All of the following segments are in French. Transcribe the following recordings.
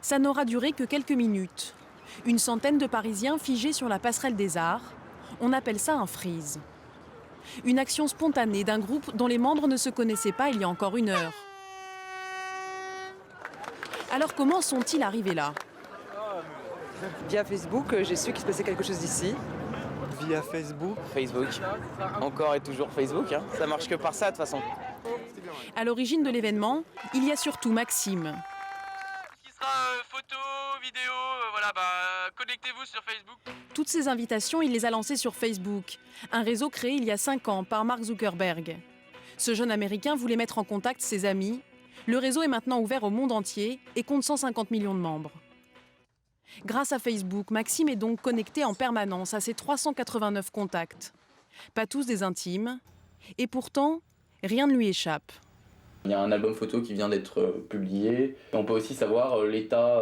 Ça n'aura duré que quelques minutes. Une centaine de Parisiens figés sur la passerelle des Arts. On appelle ça un freeze. Une action spontanée d'un groupe dont les membres ne se connaissaient pas il y a encore une heure. Alors comment sont-ils arrivés là? Via Facebook, j'ai su qu'il se passait quelque chose d'ici. Via Facebook. Facebook. Encore et toujours Facebook. Hein. Ça marche que par ça de toute façon. À l'origine de l'événement, il y a surtout Maxime. Qui sera photo, vidéo, connectez-vous sur Facebook. Toutes ces invitations, il les a lancées sur Facebook, un réseau créé il y a 5 ans par Mark Zuckerberg. Ce jeune Américain voulait mettre en contact ses amis. Le réseau est maintenant ouvert au monde entier et compte 150 millions de membres. Grâce à Facebook, Maxime est donc connecté en permanence à ses 389 contacts. Pas tous des intimes, et pourtant, rien ne lui échappe. Il y a un album photo qui vient d'être publié. On peut aussi savoir l'état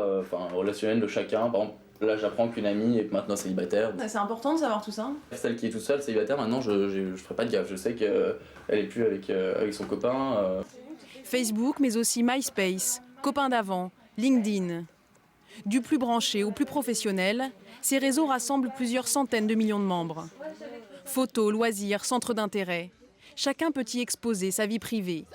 relationnel de chacun. Par exemple, là j'apprends qu'une amie est maintenant célibataire. C'est important de savoir tout ça. Celle qui est toute seule célibataire, maintenant je ferai pas de gaffe. Je sais qu'elle est plus avec son copain. Facebook, mais aussi MySpace, Copains d'avant, LinkedIn. Du plus branché au plus professionnel, ces réseaux rassemblent plusieurs centaines de millions de membres. Photos, loisirs, centres d'intérêt. Chacun peut y exposer sa vie privée.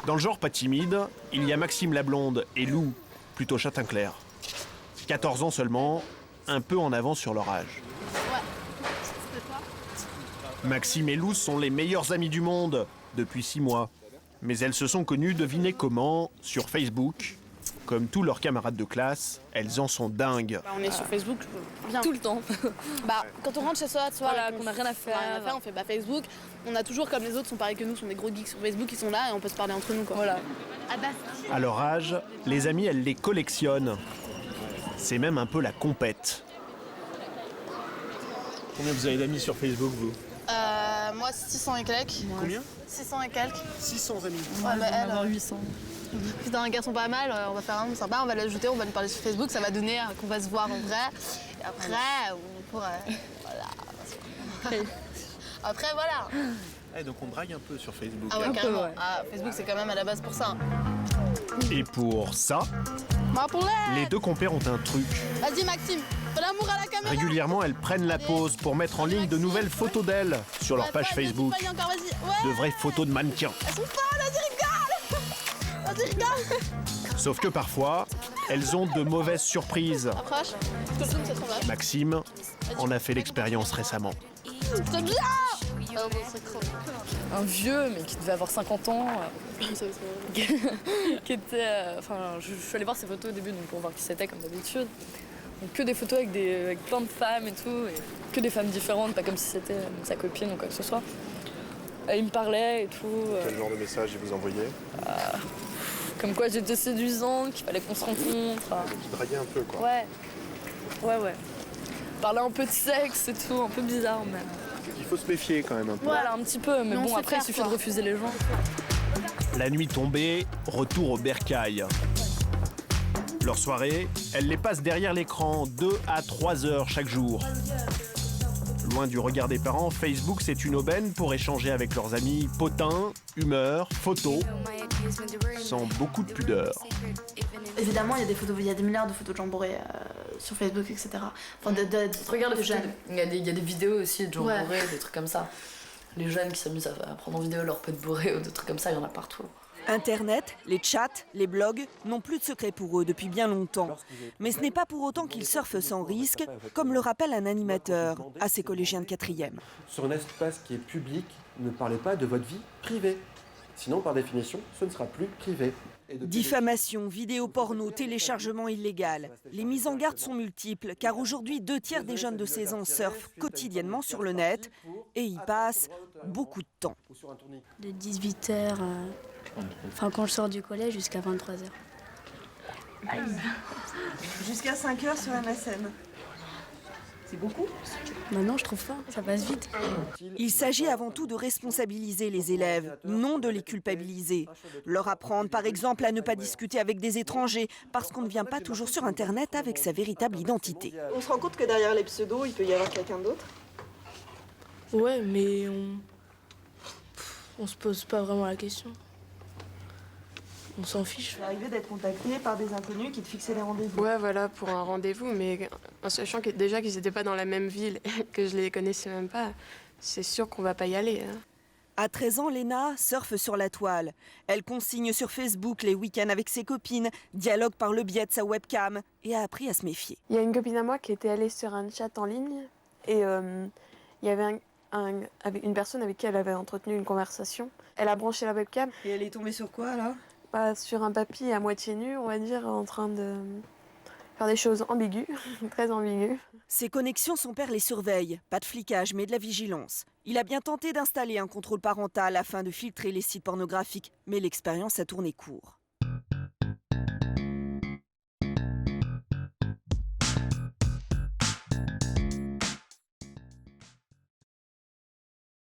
Dans le genre pas timide, il y a Maxime la blonde et Lou, plutôt châtain clair. 14 ans seulement, un peu en avance sur leur âge. Maxime et Lou sont les meilleurs amis du monde depuis 6 mois. Mais elles se sont connues, devinez comment, sur Facebook. Comme tous leurs camarades de classe, elles en sont dingues. On est sur Facebook bien. Tout le temps. Quand on rentre chez soi, voilà, qu'on n'a rien à faire, on fait Facebook. On a toujours, comme les autres sont pareils que nous, sont des gros geeks sur Facebook, ils sont là et on peut se parler entre nous. Quoi. Voilà. À leur âge, les amis, elles les collectionnent. C'est même un peu la compète. Combien vous avez d'amis sur Facebook, vous? Moi, 600 et quelques. Combien? 600 et quelques. 600 amis. Ouais, mais elle, 800. C'est un garçon pas mal, on va faire un sympa, on va l'ajouter, on va lui parler sur Facebook, ça va donner qu'on va se voir en vrai. Et après, on pourrait... Voilà. Après, voilà. Donc on drague un peu sur Facebook. Ah ouais, carrément. Ouais. Facebook, c'est quand même à la base pour ça. Et pour ça, les deux compères ont un truc. Vas-y, Maxime, fais l'amour à la caméra. Régulièrement, elles prennent la pause pour mettre en ligne de nouvelles photos d'elles sur leur page Facebook. De vraies photos de mannequins. Elles sont folles, vas-y, rigole. Vas-y, rigole. Sauf que parfois, elles ont de mauvaises surprises. Approche. Maxime en a fait l'expérience récemment. C'est bien. Un vieux, mais qui devait avoir 50 ans, qui était... je suis allée voir ses photos au début donc pour voir qui c'était comme d'habitude. Donc que des photos avec plein de femmes et tout, et que des femmes différentes, pas comme si c'était sa copine ou quoi que ce soit. Et il me parlait et tout. Quel genre de message il vous envoyait? Comme quoi j'étais séduisante, qu'il fallait qu'on se rencontre. Qui draguait un peu, quoi. Ouais. Parlait un peu de sexe et tout, un peu bizarre, mais... Il faut se méfier quand même un peu. Voilà, un petit peu, mais bon, après il suffit de refuser les gens. La nuit tombée, retour au bercail. Leur soirée, elles les passent derrière l'écran 2 à 3 heures chaque jour. Loin du regard des parents, Facebook c'est une aubaine pour échanger avec leurs amis potins, humeur, photos, sans beaucoup de pudeur. Évidemment, il y a des milliards de photos de gens bourrés sur Facebook, etc. Enfin, Regarde de jeunes. Il y a des vidéos aussi de gens bourrés, des trucs comme ça. Les jeunes qui s'amusent à prendre en vidéo leurs potes bourrés ou des trucs comme ça, il y en a partout. Internet, les chats, les blogs n'ont plus de secret pour eux depuis bien longtemps. Mais ce n'est pas pour autant qu'ils surfent sans risque, comme le rappelle un animateur à ses collégiens de 4e. Sur un espace qui est public, ne parlez pas de votre vie privée. Sinon, par définition, ce ne sera plus privé. Diffamation, vidéos porno, téléchargement illégal. Les mises en garde sont multiples, car aujourd'hui, 2/3 des jeunes de 16 ans surfent quotidiennement sur le net et y passent beaucoup de temps. De 18h, quand je sors du collège, jusqu'à 23h. Jusqu'à 5h sur MSN. C'est beaucoup? Non, je trouve pas, ça passe vite. Il s'agit avant tout de responsabiliser les élèves, non de les culpabiliser. Leur apprendre par exemple à ne pas discuter avec des étrangers, parce qu'on ne vient pas toujours sur Internet avec sa véritable identité. On se rend compte que derrière les pseudos, il peut y avoir quelqu'un d'autre? Ouais, mais on se pose pas vraiment la question. On s'en fiche. C'est arrivé d'être contacté par des inconnus qui te fixaient des rendez-vous. Ouais, voilà, pour un rendez-vous, mais en sachant que déjà qu'ils n'étaient pas dans la même ville, que je les connaissais même pas, c'est sûr qu'on va pas y aller. Hein. À 13 ans, Léna surfe sur la toile. Elle consigne sur Facebook les week-ends avec ses copines, dialogue par le biais de sa webcam et a appris à se méfier. Il y a une copine à moi qui était allée sur un chat en ligne et il y avait une personne avec qui elle avait entretenu une conversation. Elle a branché la webcam. Et elle est tombée sur quoi là? Sur un papy à moitié nu, on va dire, en train de faire des choses ambiguës, très ambiguës. Ses connexions, son père les surveille. Pas de flicage, mais de la vigilance. Il a bien tenté d'installer un contrôle parental afin de filtrer les sites pornographiques, mais l'expérience a tourné court.